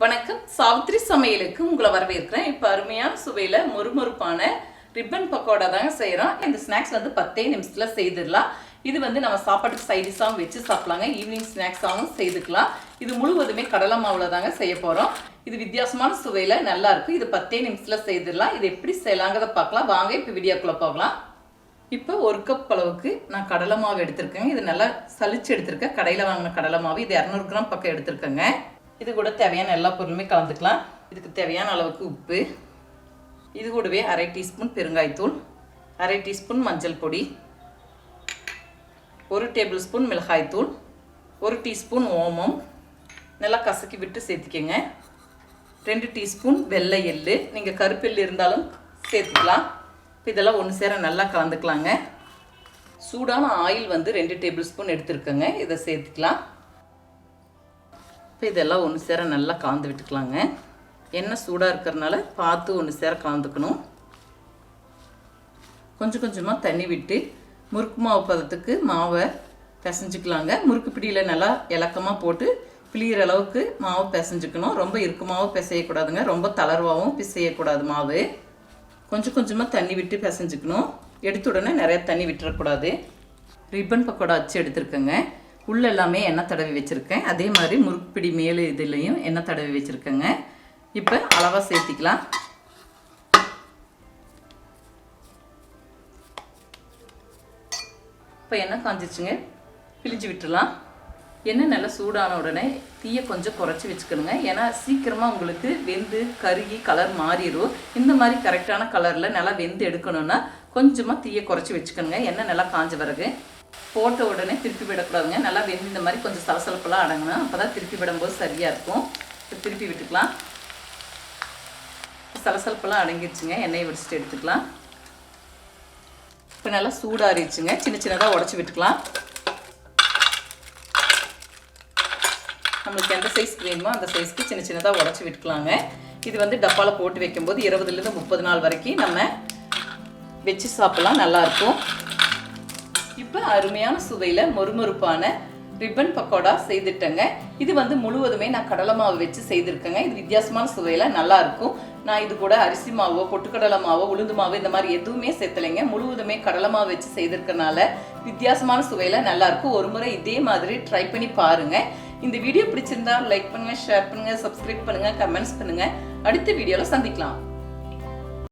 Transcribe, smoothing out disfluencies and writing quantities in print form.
வணக்கம், சாவித்ரி சமையலுக்கு உங்களை வரவேற்கிறேன். இப்போ அருமையான சுவையில் மொறுமொறுப்பான ரிப்பன் பக்கோடா தாங்க செய்கிறோம். இந்த ஸ்நாக்ஸ் 10 நிமிஷத்தில் செய்திடலாம். இது நம்ம சாப்பாட்டுக்கு சைடிஷாகவும் வச்சு சாப்பிடலாங்க. ஈவினிங் ஸ்நாக்ஸாகவும் செய்துக்கலாம். இது முழுவதுமே கடலை மாவில் தாங்க செய்ய போகிறோம். இது வித்தியாசமான சுவையில் நல்லா இருக்கும். இது 10 நிமிஷத்தில் செய்திடலாம். இது எப்படி செய்யலாங்கிறத பார்க்கலாம். வாங்க இப்போ வீடியோக்குள்ளே போகலாம். இப்போ 1 கப் அளவுக்கு நான் கடலை மாவு எடுத்திருக்கேங்க. இது நல்லா சலிச்சு எடுத்திருக்கேன். கடையில் வாங்கின கடலை மாவு. இது 200 கிராம் பக்கம் எடுத்திருக்கேங்க. இது கூட தேவையான எல்லா பொருளுமே கலந்துக்கலாம். இதுக்கு தேவையான அளவுக்கு உப்பு, இது கூடவே 1/2 டீஸ்பூன் பெருங்காயத்தூள், 1/2 டீஸ்பூன் மஞ்சள் பொடி, 1 டேபிள் ஸ்பூன் மிளகாய்த்தூள், 1 டீஸ்பூன் ஓமம் நல்லா கசக்கி விட்டு சேர்த்துக்கங்க. 2 டீஸ்பூன் வெள்ளை எள்ளு, நீங்கள் கருப்பெள்ளு இருந்தாலும் சேர்த்துக்கலாம். இப்போ இதெல்லாம் ஒன்று சேர நல்லா கலந்துக்கலாங்க. சூடான ஆயில் 2 டேபிள் ஸ்பூன் எடுத்துருக்கேங்க. இதை சேர்த்துக்கலாம். இப்போ இதெல்லாம் ஒன்று சேர நல்லா கலந்து விட்டுக்கலாங்க. எண்ணெய் சூடாக இருக்கிறதுனால பார்த்து ஒன்று சேர கலந்துக்கணும். கொஞ்சம் கொஞ்சமாக தண்ணி விட்டு முறுக்கு மாவு பதத்துக்கு மாவை பிசைஞ்சிக்கலாங்க. முறுக்கு பிடியில் நல்லா இலக்கமாக போட்டு பிழிகிற அளவுக்கு மாவு பிசைஞ்சிக்கணும். ரொம்ப இறுக்கமாகவும் பிசையக்கூடாதுங்க, ரொம்ப தளர்வாகவும் பிசையக்கூடாது. மாவு கொஞ்சம் கொஞ்சமாக தண்ணி விட்டு பிசைஞ்சிக்கணும். எடுத்த உடனே நிறைய தண்ணி விட்டுறக்கூடாது. ரிப்பன் பக்கோடா அச்சு எடுத்துருக்கேங்க. உள்ள எல்லாமே எண்ணெய் தடவி வச்சுருக்கேன். அதே மாதிரி முறுக்குப்பிடி மேலே இதுலேயும் எண்ணெய் தடவி வச்சுருக்கேங்க. இப்போ அளவாக சேர்த்திக்கலாம். இப்போ எண்ணெய் காஞ்சிச்சுங்க, பிழிஞ்சு விட்டுடலாம். எண்ணெய் நல்லா சூடான உடனே தீயை கொஞ்சம் குறைச்சி வச்சுக்கணுங்க. ஏன்னா சீக்கிரமாக உங்களுக்கு வெந்து கருகி கலர் மாறிடும். இந்த மாதிரி கரெக்டான கலரில் நல்லா வெந்து எடுக்கணுன்னா கொஞ்சமாக தீயை குறைச்சி வச்சுக்கணுங்க. எண்ணெய் நல்லா காஞ்ச பிறகு போட்ட உடனே திருப்பி விடக்கூடாதுங்க. நல்லா வெந்து இந்த மாதிரி கொஞ்சம் சலசலப்பெல்லாம் அடங்கணும். அப்போ தான் திருப்பி விடும்போது சரியாக இருக்கும். இப்போ திருப்பி விட்டுக்கலாம். சலசலப்பெல்லாம் அடங்கிடுச்சுங்க. எண்ணெயை வடிச்சிட்டு எடுத்துக்கலாம். இப்போ நல்லா சூடாறிடுச்சுங்க. சின்ன சின்னதாக உடச்சி விட்டுக்கலாம். நம்மளுக்கு எந்த சைஸ் வேணுமோ அந்த சைஸ்க்கு சின்ன சின்னதாக உடச்சி விட்டுக்கலாங்க. இது டப்பாவில் போட்டு வைக்கும்போது 20லேருந்து 30 நாள் வரைக்கும் நம்ம வச்சு சாப்பிட்லாம். நல்லாயிருக்கும். இப்போ அருமையான சுவையில் மொறுமொறுப்பான ரிப்பன் பக்கோடா செய்துட்டேங்க. இது முழுவதுமே நான் கடலை மாவு வச்சு செய்திருக்கேங்க. இது வித்தியாசமான சுவையில் நல்லாயிருக்கும். நான் இது கூட அரிசி மாவோ பொட்டுக்கடலை மாவோ உளுந்து மாவு இந்த மாதிரி எதுவுமே சேர்த்தலைங்க. முழுவதுமே கடலை மாவு வச்சு செய்திருக்கனால வித்தியாசமான சுவையில் நல்லாயிருக்கும். ஒரு முறை இதே மாதிரி ட்ரை பண்ணி பாருங்கள். இந்த வீடியோ பிடிச்சிருந்தா லைக் பண்ணுங்கள், ஷேர் பண்ணுங்கள், சப்ஸ்கிரைப் பண்ணுங்கள், கமெண்ட்ஸ் பண்ணுங்கள். அடுத்த வீடியோவில் சந்திக்கலாம்.